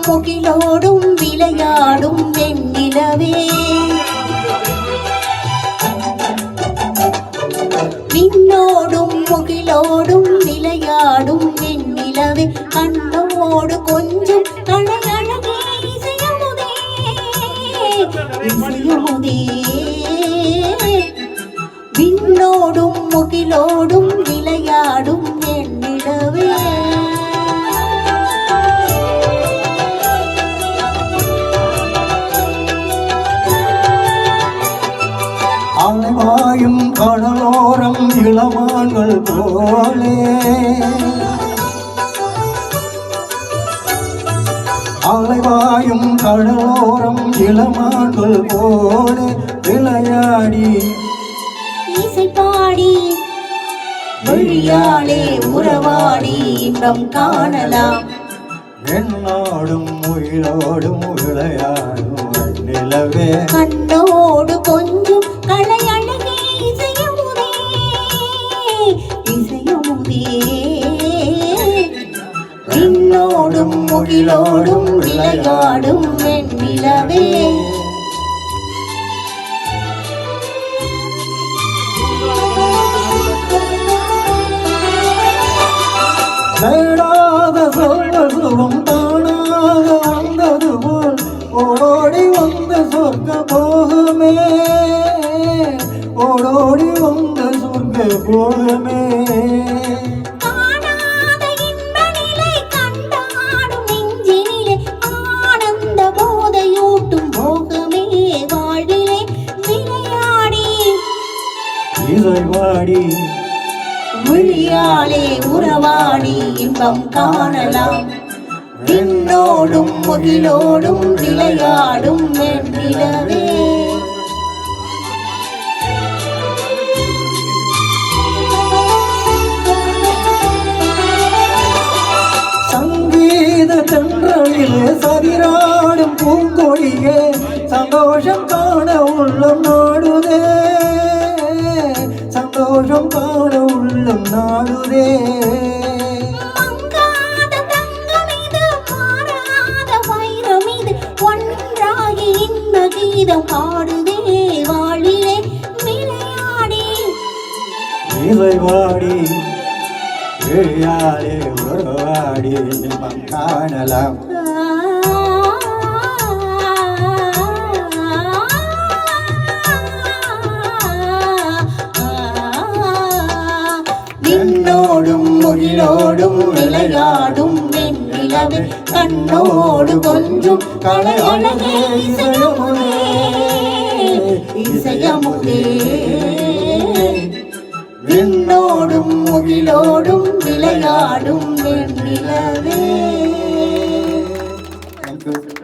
முகிலோடும் விளையாடும் வெண்ணிலவே விண்ணோடும் முகிலோடும் விளையாடும் வெண்ணிலவே கண்ணோடு கொஞ்சம் கலையழகே இசையமுதே இசையமுதே விண்ணோடும் முகிலோடும் விளையாடும் வெண்ணிலவே அலைவாயும் கடலோரம் இளமான்கள் போலே அலைவாயும் கடலோரம் இளமான்கள் போலே விளையாடி இசை பாடி வழியாலே உறவாடி இன்பம் காணலாம் என்னோடும் உயிரோடும் விளையாடும் நிலவே கண்ணோடு கொஞ்சம் கலையழகே இசையமுதே இசையமுதே விண்ணோடும் முகிலோடும் விளையாடும் வெண்ணிலவே நேடாத சொல்வதும் தானாக வந்தது போல் ஓடோடி வந்த சொர்க்க போகமே ஓடோடி வந்த சொர்க்க போகமே காணாத இன்ப நிலை கண்டாடும் நெஞ்சினிலே ஆனந்த போதையூட்டும் போகமே வாழ்விலே விளையாடி இசைவாடி விழியாலே உறவாடி இன்பம் காணலாம் விண்ணோடும் முகிலோடும் விளையாடும் வெண்ணிலவே சங்கீத தென்றலிலே சரிராடும் பூங்கொழியே சந்தோஷம் காண உள்ளம் நாடுதே சந்தோஷம் காண உள்ளம் நாடுதே மங்காத தங்கமிது மாறாத வைரமிது ஒன்றாகி இன்ப கீதம் பாடுதே வாழிலே விளையாடி இசைவாடி விழியாலே உறவாடி இன்பம் காணலாம் விண்ணோடும் முகிலோடும் விளையாடும் வெண்ணிலவே கண்ணோடு கொஞ்சம் கலையழகே இசையமுதே இசையமுதே விண்ணோடும் முகிலோடும் விளையாடும் வெண்ணிலவே. Thank you.